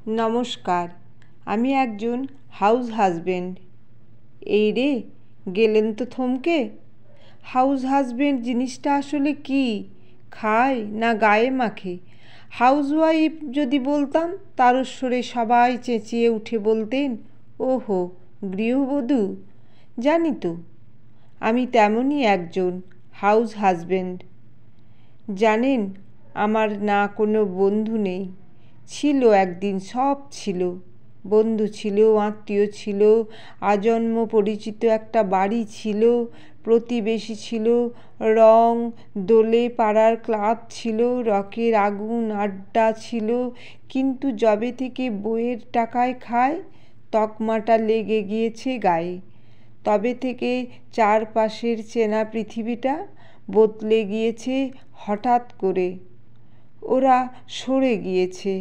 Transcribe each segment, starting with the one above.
নমস্কার, আমি একজন হাউস হাজবেন্ড। এই রে, গেলেন তো থমকে। হাউস হাজবেন্ড জিনিসটা আসলে কি, খায় না গায়ে মাখে? হাউসওয়াইফ যদি বলতাম তারস্বরে সবাই চেঁচিয়ে উঠে বলতেন, ওহো, গৃহবধূ। জানি তো, আমি তেমনই একজন হাউস হাজবেন্ড। জানেন, আমার না কোনো বন্ধু নেই। ছিল একদিন, সব ছিল। বন্ধু ছিল, আত্মীয় ছিল, আজন্ম পরিচিত একটা বাড়ি ছিল, প্রতিবেশী ছিল, রং দোলে পাড়ার ক্লাব ছিল, রকের আগুন আড্ডা ছিল। কিন্তু যবে থেকে বইয়ের টাকায় খায়, তকমাটা লেগে গিয়েছে গায়ে। তবে থেকে চারপাশের চেনা পৃথিবীটা বদলে গিয়েছে হঠাৎ করে। ওরা সরে গিয়েছে।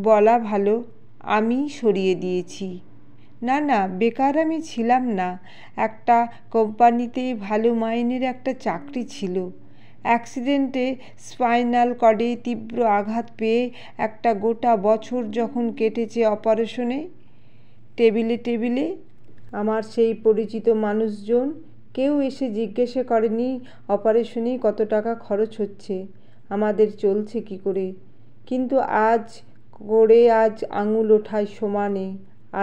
বলা ভালো, আমিই সরিয়ে দিয়েছি। না না, বেকার আমি ছিলাম না। একটা কোম্পানিতে ভালো মাইনের একটা চাকরি ছিল। অ্যাক্সিডেন্টে স্পাইনাল কর্ডে তীব্র আঘাত পেয়ে একটা গোটা বছর যখন কেটেছে অপারেশনে, টেবিলে টেবিলে আমার সেই পরিচিত মানুষজন কেউ এসে জিজ্ঞাসা করেনি অপারেশনে কত টাকা খরচ হচ্ছে, আমাদের চলছে কি করে। কিন্তু আজ আঙুল ওঠায় সমানে।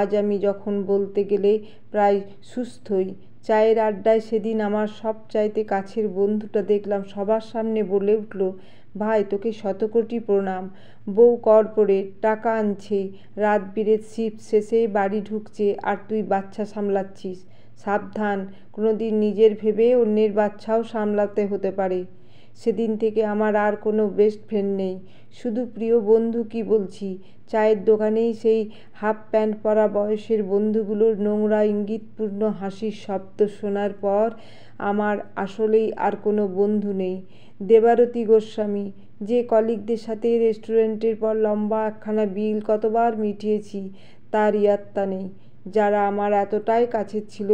আজ আমি যখন বলতে গেলে প্রায় সুস্থই। চায়ের আড্ডায় সেদিন আমার সবচাইতে কাছের বন্ধুটা দেখলাম সবার সামনে বলে উঠল, ভাই, তোকে শতকোটি প্রণাম। বউ কর্পোরেট, টাকা আনছে, রাত বিরেত শিফট শেষে বাড়ি ঢুকছে, আর তুই বাচ্চা সামলাচ্ছিস। সাবধান, কোনোদিন নিজের ভেবে অন্যের বাচ্চাও সামলাতে হতে পারে। সেদিন থেকে আমার আর কোনো বেস্ট ফ্রেন্ড নেই, শুধু প্রিয় বন্ধু। কি বলছি, চায়ের দোকানেই সেই হাফ প্যান্ট পরা বয়সের বন্ধুগুলোর নোংরা ইঙ্গিতপূর্ণ হাসির শব্দ শোনার পর আমার আসলেই আর কোনো বন্ধু নেই। দেবারতী গোস্বামী, যে কলিগদের সাথে রেস্টুরেন্টের পর লম্বা একখানা বিল কতবার মিটিয়েছি, তার ইয়াত্তা নেই। যারা আমার এতটাই কাছের ছিল,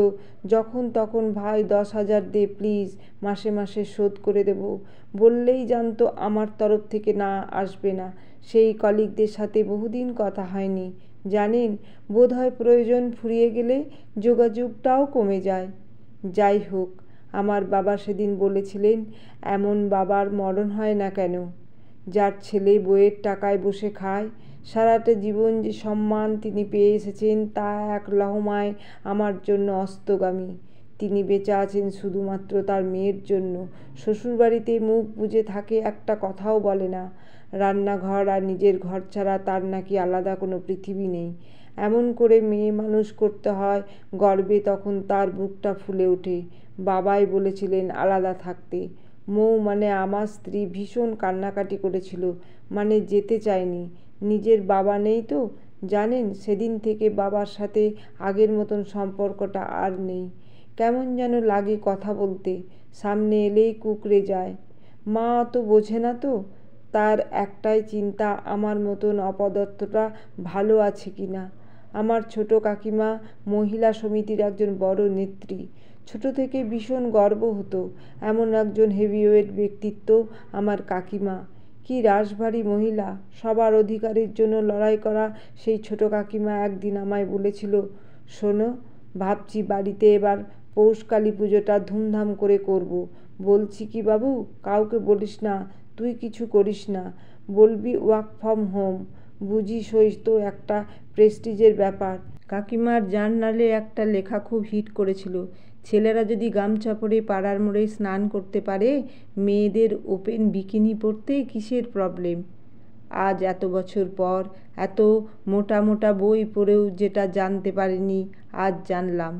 যখন তখন ভাই 10,000 দে প্লিজ, মাসে মাসে শোধ করে দেব বললেই জানতো আমার তরফ থেকে না আসবে না। সেই কলিগদের সাথে বহুদিন কথা হয়নি। জানেন, বোধহয় প্রয়োজন ফুরিয়ে গেলে যোগাযোগটাও কমে যায়। যাই হোক, আমার বাবা সেদিন বলেছিলেন, এমন বাবার মরণ হয় না কেন, যার ছেলে বইয়ের টাকায় বসে খায়। সারাটা জীবন যে সম্মান তিনি পেয়ে এসেছেন তা এক লহমায় আমার জন্য অস্তগামী। তিনি বেঁচে আছেন শুধুমাত্র তার মেয়ের জন্য। শ্বশুরবাড়িতে মুখ বুজে থাকে, একটা কথাও বলে না। রান্নাঘর আর নিজের ঘর ছাড়া তার নাকি আলাদা কোনো পৃথিবী নেই। এমন করে মেয়ে মানুষ করতে হয় গর্বে, তখন তার বুকটা ফুলে ওঠে। বাবাই বলেছিলেন আলাদা থাকতে। মৌ মানে আমার স্ত্রী ভীষণ কান্নাকাটি করেছিল, মানে যেতে চায়নি। নিজের বাবা নেই তো। জানেন, সেদিন থেকে বাবার সাথে আগের মতন সম্পর্কটা আর নেই। কেমন যেন লাগে কথা বলতে, সামনে এলেই কুঁকড়ে যায়। মা অত বোঝে না তো, তার একটাই চিন্তা আমার মতন অপদার্থটা ভালো আছে কি না। আমার ছোট কাকিমা মহিলা সমিতির একজন বড় নেত্রী। ছোট থেকে ভীষণ গর্ব হতো, এমন একজন হেভিওয়েট ব্যক্তিত্ব আমার কাকিমা। কি রাশভারী মহিলা, সবার অধিকারের জন্য লড়াই করা সেই ছোট কাকিমা একদিন আমায় বলেছিল, শোনো, ভাবছি বাড়িতে এবার পৌষ কালী পুজোটা ধুমধাম করে করব। বলছি কি বাবু, কাউকে বলিস না, তুই কিছু করিস না, বলবি ওয়ার্ক ফ্রম হোম। বুঝিসই তো, একটা প্রেস্টিজের ব্যাপার। কাকিমার জার্নালে একটা লেখা খুব হিট করেছিল, ছেলেরা যদি গামছা পরে পাড়ার মোড়ে স্নান করতে পারে, মেয়েদের ওপেন বিকিনি পরতে কিসের প্রবলেম। আজ এত বছর পর এত মোটা মোটা বই পড়েও যেটা জানতে পারিনি, আজ জানলাম।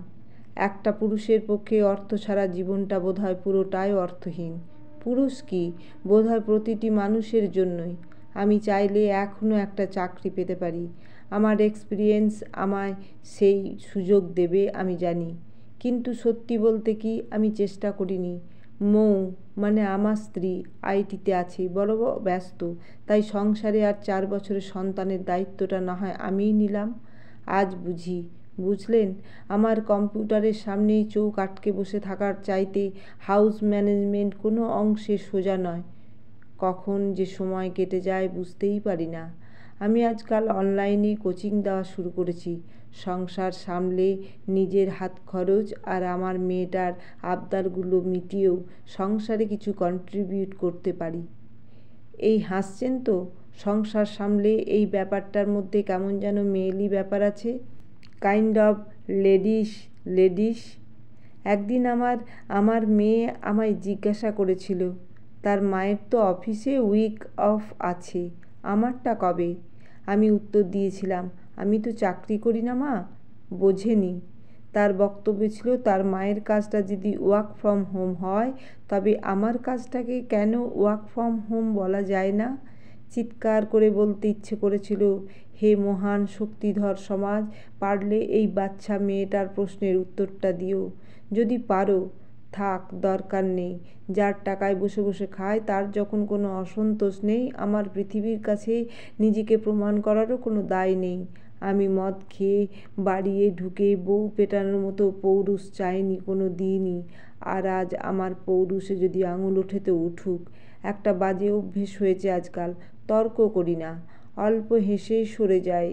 একটা পুরুষের পক্ষে অর্থ ছাড়া জীবনটা বোধহয় পুরোটাই অর্থহীন। পুরুষ কি, বোধহয় প্রতিটি মানুষের জন্যই। আমি চাইলে এখনও একটা চাকরি পেতে পারি। আমার এক্সপিরিয়েন্স আমায় সেই সুযোগ দেবে আমি জানি। কিন্তু সত্যি বলতে কি, আমি চেষ্টা করিনি। মৌ মানে আমার স্ত্রী আইটিতে আছে, বড় ব্যস্ত, তাই সংসারে আর 4 বছরের সন্তানের দায়িত্বটা না হয় আমিই নিলাম। আজ বুঝি, বুঝলেন, আমার কম্পিউটারের সামনেই চোখ আটকে বসে থাকার চাইতে হাউস ম্যানেজমেন্ট কোনো অংশে সোজা নয়। কখন যে সময় কেটে যায় বুঝতেই পারি না। আমি আজকাল অনলাইনে কোচিং দেওয়া শুরু করেছি। সংসার সামলে নিজের হাত খরচ আর আমার মেয়েটার আবদারগুলো মিটিয়েও সংসারে কিছু কন্ট্রিবিউট করতে পারি। এই হাসছেন তো? সংসার সামলে এই ব্যাপারটার মধ্যে কেমন যেন মেয়েলি ব্যাপার আছে, কাইন্ড অফ লেডিস। একদিন আমার মেয়ে আমায় জিজ্ঞাসা করেছিল, তার মায়ের তো অফিসে উইক অফ আছে, আমারটা কবে? আমি উত্তর দিয়েছিলাম, আমি তো চাকরি করি না মা। বোঝেনি। তার বক্তব্য ছিল, তার মায়ের কাজটা যদি ওয়ার্ক ফ্রম হোম হয় তবে আমার কাজটাকে কেন ওয়ার্ক ফ্রম হোম বলা যায় না? চিৎকার করে বলতে ইচ্ছে করেছিল, হে মহান শক্তিধর সমাজ, পারলে এই বাচ্চা মেয়েটার প্রশ্নের উত্তরটা দিও। যদি পারো, থাক, দরকার নেই। যার টাকায় বসে বসে খায় তার যখন কোনো অসন্তোষ নেই, আমার পৃথিবীর কাছে নিজেকে প্রমাণ করারও কোনো দায় নেই। আমি মদ খেয়ে বাড়িয়ে ঢুকে বউ পেটানোর মতো পৌরুষ চাইনি কোনো দিনই। আর আজ আমার পৌরুষে যদি আঙুল ওঠে তো উঠুক। একটা বাজে অভ্যেস হয়েছে আজকাল, তর্ক করি না, অল্প হেসেই সরে যাই।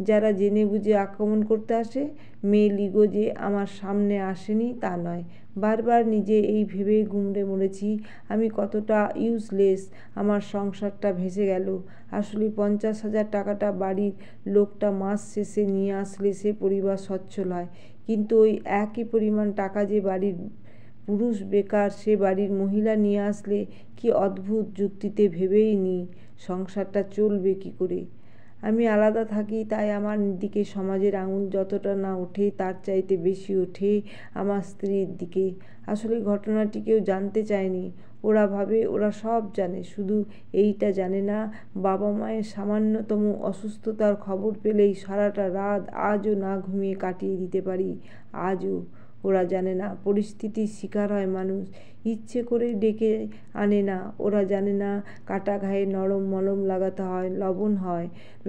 যারা জেনে বুঝে আক্রমণ করতে আসে, মেয়ে লিগো যে আমার সামনে আসেনি তা নয়, বারবার নিজে এই ভেবে গুমড়ে মরেছি আমি কতটা ইউজলেস, আমার সংসারটা ভেসে গেল। আসলে 50,000 টাকাটা বাড়ির লোকটা মাস শেষে নিয়ে আসলে সে পরিবার সচ্ছল হয়, কিন্তু ওই একই পরিমাণ টাকা যে বাড়ির পুরুষ বেকার সে বাড়ির মহিলা নিয়ে আসলে কি অদ্ভুত যুক্তিতে ভেবেই নিই সংসারটা চলবে কী করে। আমি আলাদা থাকি তাই আমার দিকে সমাজের আঙুল যতটা না ওঠে তার চাইতে বেশি ওঠে আমার স্ত্রীর দিকে। আসলে ঘটনাটি কেউ জানতে চায়নি। ওরা ভাবে ওরা সব জানে, শুধু এইটা জানে না, বাবা মায়ের সামান্যতম অসুস্থতার খবর পেলেই সারাটা রাত আজও না ঘুমিয়ে কাটিয়ে দিতে পারি। আজও ওরা জানে না পরিস্থিতির শিকার হয় মানুষ, ইচ্ছে করে ডেকে আনে না। ওরা জানে না কাটা ঘায়ে নরম মলম লাগাতে হয়,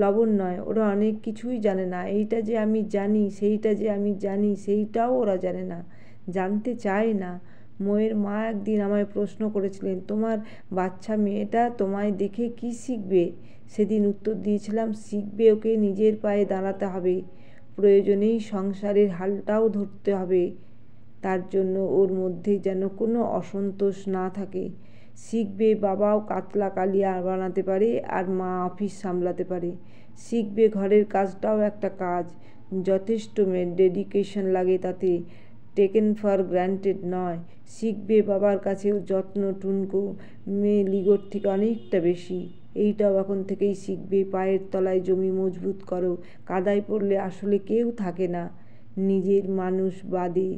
লবণ নয়। ওরা অনেক কিছুই জানে না। এইটা যে আমি জানি, সেইটা যে আমি জানি, সেইটাও ওরা জানে না, জানতে চায় না। মোয়ের মা একদিন আমায় প্রশ্ন করেছিলেন, তোমার বাচ্চা মেয়েটা তোমায় দেখে কি শিখবে? সেদিন উত্তর দিয়েছিলাম, শিখবে ওকে নিজের পায়ে দাঁড়াতে হবে, প্রয়োজনেই সংসারের হালটাও ধরতে হবে। তার জন্য ওর মধ্যে যেন কোনো অসন্তোষ না থাকে। শিখবে বাবাও কাতলা কালিয়া বানাতে পারে আর মা অফিস সামলাতে পারে। শিখবে ঘরের কাজটাও একটা কাজ, যথেষ্ট ডেডিকেশন লাগে তাতে, টেকেন ফর গ্রান্টেড নয়। শিখবে বাবার কাছেও যত্ন টুনকো মেয়ে লিগোর থেকে অনেকটা বেশি। এইটাও এখন থেকেই শিখবে। পায়ের তলায় জমি মজবুত করো, কাদায় পড়লে আসলে কেউ থাকে না নিজের মানুষ বাদে।